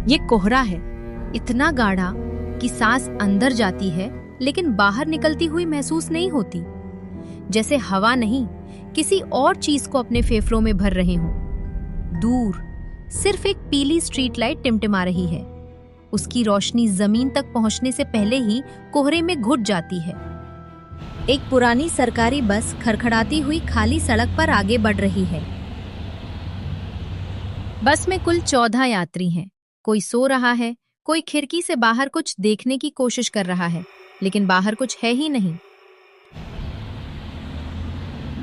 ये कोहरा है, इतना गाढ़ा कि सांस अंदर जाती है लेकिन बाहर निकलती हुई महसूस नहीं होती, जैसे हवा नहीं किसी और चीज को अपने फेफड़ों में भर रहे हों। दूर सिर्फ एक पीली स्ट्रीट लाइट टिमटिमा रही है। उसकी रोशनी जमीन तक पहुंचने से पहले ही कोहरे में घुट जाती है। एक पुरानी सरकारी बस खड़खड़ाती हुई खाली सड़क पर आगे बढ़ रही है। बस में कुल 14 यात्री हैं। कोई सो रहा है, कोई खिड़की से बाहर कुछ देखने की कोशिश कर रहा है, लेकिन बाहर कुछ है ही नहीं।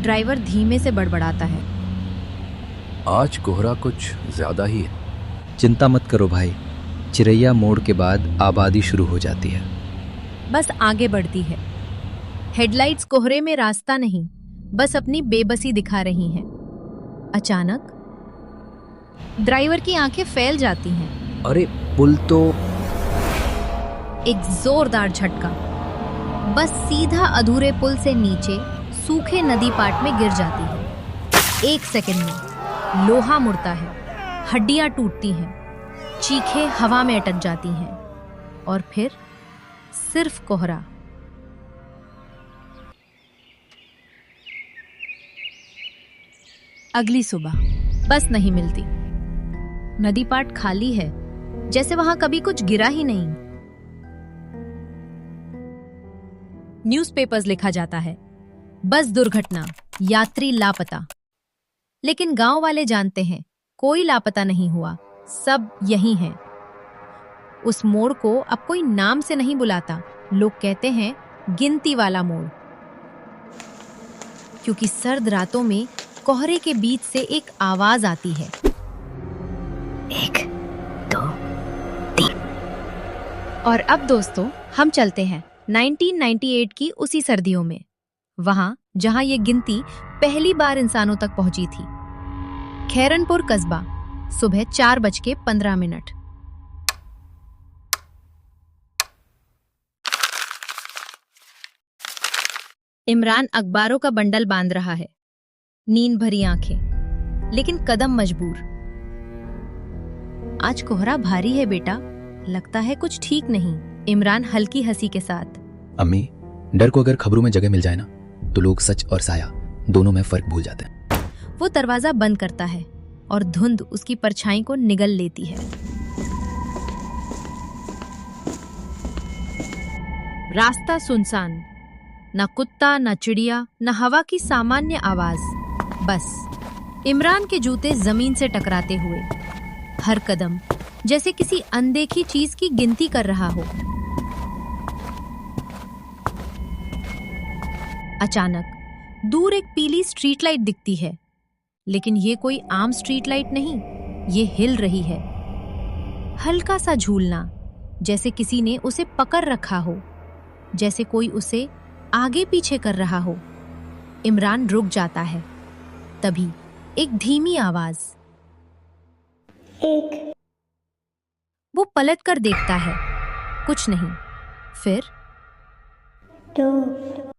ड्राइवर धीमे से बड़बड़ाता है। आज कोहरा कुछ ज्यादा ही है। चिंता मत करो भाई, चिरैया मोड़ के बाद आबादी शुरू हो जाती है। बस आगे बढ़ती है। हेडलाइट्स कोहरे में रास्ता नहीं, बस अपनी बेबसी दिखा रही हैं। अचानक ड्राइवर की आंखें फैल जाती हैं। अरे पुल तो। एक जोरदार झटका। बस सीधा अधूरे पुल से नीचे सूखे नदी पाट में गिर जाती है। 1 सेकंड में लोहा मुड़ता है, हड्डियां टूटती हैं, चीखें हवा में अटक जाती हैं और फिर सिर्फ कोहरा। अगली सुबह बस नहीं मिलती। नदी पाट खाली है, जैसे वहां कभी कुछ गिरा ही नहीं। न्यूज़पेपर्स लिखा जाता है, बस दुर्घटना, यात्री लापता। लेकिन गांव वाले जानते हैं कोई लापता नहीं हुआ, सब यही हैं। उस मोड़ को अब कोई नाम से नहीं बुलाता, लोग कहते हैं गिनती वाला मोड़, क्योंकि सर्द रातों में कोहरे के बीच से एक आवाज आती है, 1 2 3। और अब दोस्तों हम चलते हैं 1998 की उसी सर्दियों में, वहां जहां ये गिनती पहली बार इंसानों तक पहुंची थी। खैरनपुर कस्बा, सुबह 4:15। इमरान अखबारों का बंडल बांध रहा है, नींद भरी आंखें, लेकिन कदम मजबूर। आज कोहरा भारी है बेटा, लगता है कुछ ठीक नहीं। इमरान हल्की हंसी के साथ। अम्मी, डर को अगर खबरों में जगह मिल जाए ना, तो लोग सच और साया दोनों में फर्क भूल जाते हैं। वो दरवाजा बंद करता है और धुंध उसकी परछाई को निगल लेती है। रास्ता सुनसान, न कुत्ता, न चिड़िया, न हवा की सामान्य आवाज, बस इमरान के जूते जमीन से टकराते हुए, हर कदम जैसे किसी अनदेखी चीज की गिनती कर रहा हो। अचानक दूर एक पीली स्ट्रीट लाइट दिखती है, लेकिन ये कोई आम स्ट्रीट लाइट नहीं, ये हिल रही है। हल्का सा झूलना, जैसे किसी ने उसे पकड़ रखा हो, जैसे कोई उसे आगे पीछे कर रहा हो। इमरान रुक जाता है। तभी एक धीमी आवाज, 1। वो पलट कर देखता है, कुछ नहीं। फिर 2।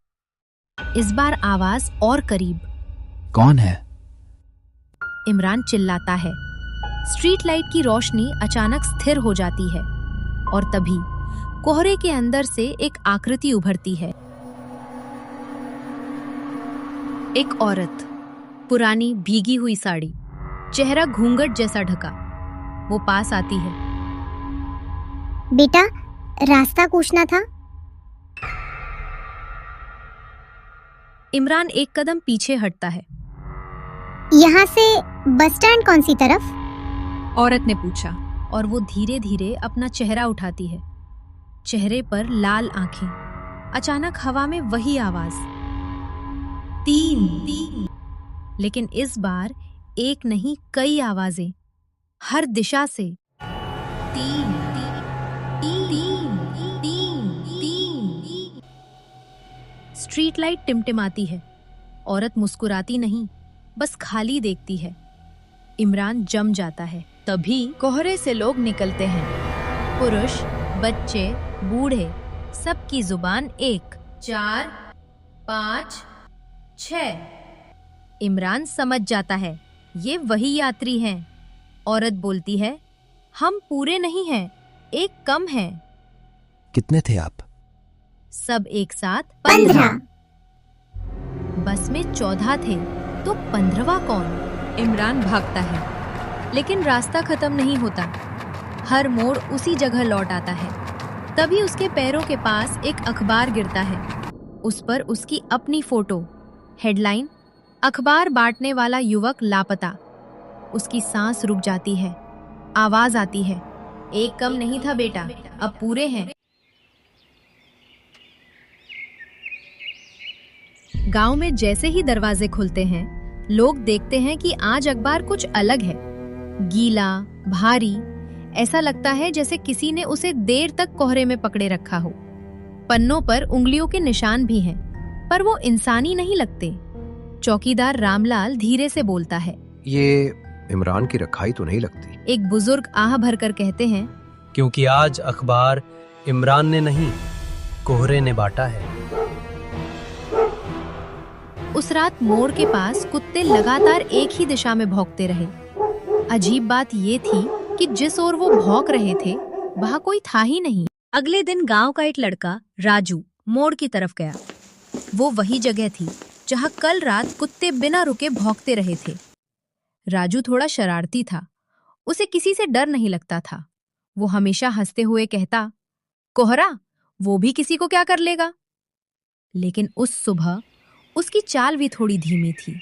इस बार आवाज और करीब। कौन है? इमरान चिल्लाता है। स्ट्रीट लाइट की रोशनी अचानक स्थिर हो जाती है और तभी कोहरे के अंदर से एक आकृति उभरती है। एक औरत, पुरानी भीगी हुई साड़ी, चेहरा घूंघट जैसा ढका। वो पास आती है। बेटा, रास्ता पूछना था। इमरान एक कदम पीछे हटता है। यहाँ से बस स्टैंड कौन सी तरफ? औरत ने पूछा और वो धीरे धीरे अपना चेहरा उठाती है। चेहरे पर लाल आंखें। अचानक हवा में वही आवाज, 3। लेकिन इस बार एक नहीं, कई आवाजें, हर दिशा से। 3 3 3। स्ट्रीट लाइट टिमटिमाती है। औरत मुस्कुराती नहीं, बस खाली देखती है। इमरान जम जाता है। तभी कोहरे से लोग निकलते हैं, पुरुष, बच्चे, बूढ़े, सबकी जुबान एक, 4 5 6। इमरान समझ जाता है ये वही यात्री हैं। औरत बोलती है, हम पूरे नहीं हैं, एक कम है। कितने थे आप? सब एक साथ 15। बस में 14 थे तो 15वां कौन? इमरान भागता है लेकिन रास्ता खत्म नहीं होता। हर मोड़ उसी जगह लौट आता है। तभी उसके पैरों के पास एक अखबार गिरता है। उस पर उसकी अपनी फोटो। हेडलाइन, अखबार बांटने वाला युवक लापता। उसकी सांस रुक जाती है। आवाज आती है, एक कम नहीं था बेटा, अब पूरे हैं। गांव में जैसे ही दरवाजे खुलते हैं, लोग देखते हैं कि आज अखबार कुछ अलग है। गीला, भारी, ऐसा लगता है जैसे किसी ने उसे देर तक कोहरे में पकड़े रखा हो। पन्नों पर उंगलियों के निशान भी हैं, पर वो इंसानी नहीं लगते। चौकीदार रामलाल धीरे से बोलता है, ये इमरान की रखाई तो नहीं लगती। एक बुजुर्ग आह भरकर कहते हैं, क्योंकि आज अखबार इमरान ने नहीं, कोहरे ने बांटा है। उस रात मोड़ के पास कुत्ते लगातार एक ही दिशा में भौंकते रहे। अजीब बात ये थी कि जिस ओर वो भौंक रहे थे वहां कोई था ही नहीं। अगले दिन गांव का एक लड़का राजू मोड़ की तरफ गया। वो वही जगह थी जहां कल रात कुत्ते बिना रुके भौंकते रहे थे। राजू थोड़ा शरारती था। उसे किसी से डर नहीं लगता था। वो हमेशा हंसते हुए कहता, कोहरा, वो भी किसी को क्या कर लेगा। लेकिन उस सुबह उसकी चाल भी थोड़ी धीमी थी।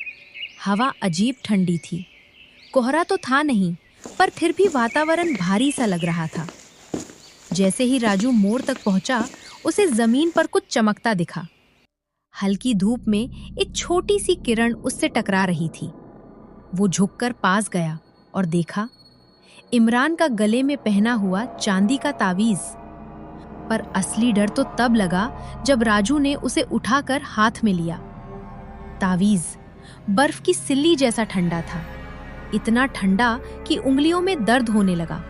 हवा अजीब ठंडी थी। कोहरा तो था नहीं, पर फिर भी वातावरण भारी सा लग रहा था। जैसे ही राजू मोड़ तक पहुंचा, उसे जमीन पर कुछ चमकता दिखा। हल्की धूप में एक छोटी सी किरण उससे टकरा रही थी। वो झुककर पास गया और देखा, इमरान का गले में पहना हुआ चांदी का तावीज। पर असली डर तो तब लगा जब राजू ने उसे उठाकर हाथ में लिया। तावीज बर्फ की सिल्ली जैसा ठंडा था, इतना ठंडा कि उंगलियों में दर्द होने लगा।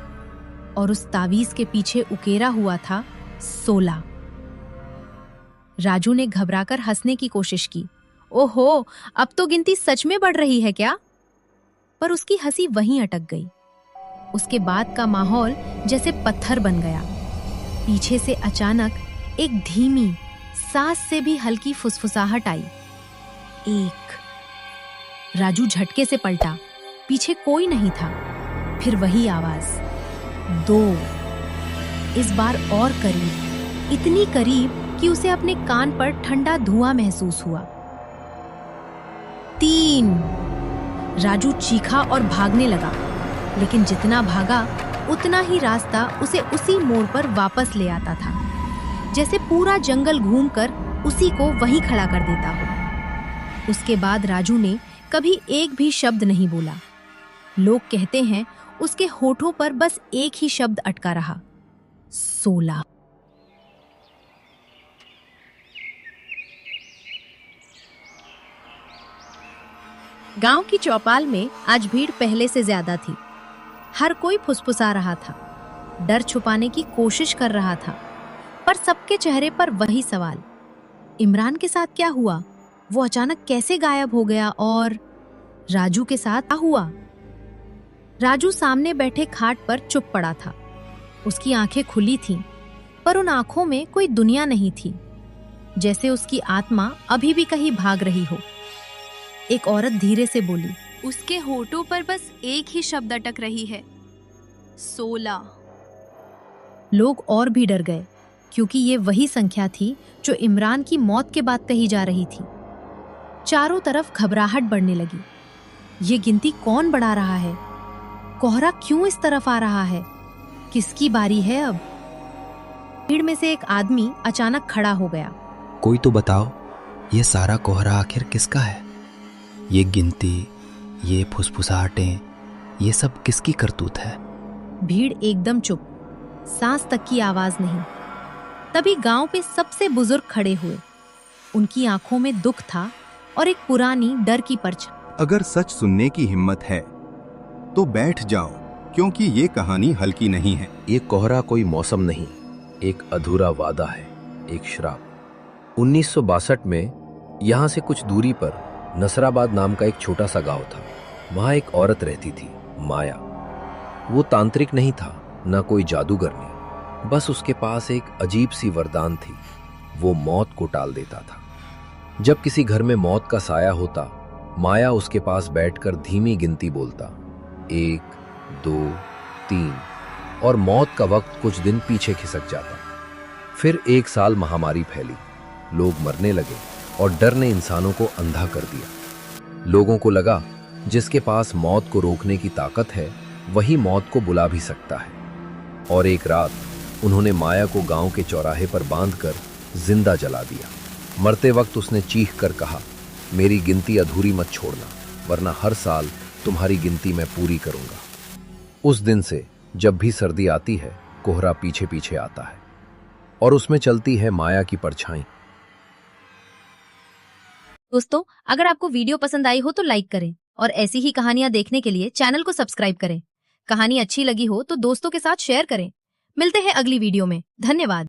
और उस तावीज के पीछे उकेरा हुआ था 16। राजू ने घबराकर हंसने की कोशिश की। ओहो, अब तो गिनती सच में बढ़ रही है क्या? पर उसकी हंसी वहीं अटक गई। उसके बाद का माहौल जैसे पत्थर बन गया। पीछे से अचानक एक धीमी, सांस से भी हल्की फुसफुसाहट आई। 1। राजू झटके से पलटा। पीछे कोई नहीं था। फिर वही आवाज। 2। इस बार और करीब, इतनी करीब कि उसे अपने कान पर ठंडा धुआं महसूस हुआ। 3। राजू चीखा और भागने लगा, लेकिन जितना भागा उतना ही रास्ता उसे उसी मोड़ पर वापस ले आता था, जैसे पूरा जंगल घूमकर उसी को वहीं खड़ा कर देता हो। उसके बाद राजू ने कभी एक भी शब्द नहीं बोला। लोग कहते हैं उसके होठों पर बस एक ही शब्द अटका रहा, 16। गांव की चौपाल में आज भीड़ पहले से ज्यादा थी। हर कोई फुसफुसा रहा था, डर छुपाने की कोशिश कर रहा था, पर सबके चेहरे पर वही सवाल, इमरान के साथ क्या हुआ? वो अचानक कैसे गायब हो गया? और राजू के साथ क्या हुआ? राजू सामने बैठे खाट पर चुप पड़ा था। उसकी आंखें खुली थीं, पर उन आंखों में कोई दुनिया नहीं थी, जैसे उसकी आत्मा अभी भी कहीं भाग रही हो। एक औरत धीरे से बोली, उसके होठों पर बस एक ही शब्द अटक रही है, 16। लोग और भी डर गए, क्योंकि ये वही संख्या थी जो इमरान की मौत के बाद कही जा रही थी। चारों तरफ घबराहट बढ़ने लगी। ये गिनती कौन बढ़ा रहा है? कोहरा क्यों इस तरफ आ रहा है? किसकी बारी है अब? भीड़ में से एक आदमी अचानक खड़ा हो गया। कोई तो बताओ, ये सारा कोहरा आखिर किसका है? ये गिनती, ये फुसफुसाहटें, ये सब किसकी करतूत है? भीड़ एकदम चुप, सांस तक की आवाज नहीं। तभी गांव पे सबसे बुजुर्ग खड़े हुए। उनकी आंखों में दुख था और एक पुरानी डर की परछाई। अगर सच सुनने की हिम्मत है तो बैठ जाओ, क्योंकि ये कहानी हल्की नहीं है। ये कोहरा कोई मौसम नहीं, एक अधूरा वादा है, एक श्राप। 1962 में यहाँ से कुछ दूरी पर नसराबाद नाम का एक छोटा सा गांव था। वहाँ एक औरत रहती थी, माया। वो तांत्रिक नहीं था, न कोई जादूगर नहीं, बस उसके पास एक अजीब सी वरदान थी। वो मौत को टाल देता था। जब किसी घर में मौत का साया होता, माया उसके पास बैठकर धीमी गिनती बोलता, 1 2 3, और मौत का वक्त कुछ दिन पीछे खिसक जाता। फिर 1 साल महामारी फैली, लोग मरने लगे और डर ने इंसानों को अंधा कर दिया। लोगों को लगा जिसके पास मौत को रोकने की ताकत है वही मौत को बुला भी सकता है। और एक रात उन्होंने माया को गांव के चौराहे पर बांधकर जिंदा जला दिया। मरते वक्त उसने चीख कर कहा, मेरी गिनती अधूरी मत छोड़ना, वरना हर साल तुम्हारी गिनती मैं पूरी करूंगा। उस दिन से जब भी सर्दी आती है, कोहरा पीछे पीछे आता है और उसमें चलती है माया की परछाई। दोस्तों, अगर आपको वीडियो पसंद आई हो तो लाइक करें और ऐसी ही कहानियां देखने के लिए चैनल को सब्सक्राइब करें। कहानी अच्छी लगी हो तो दोस्तों के साथ शेयर करें। मिलते हैं अगली वीडियो में। धन्यवाद।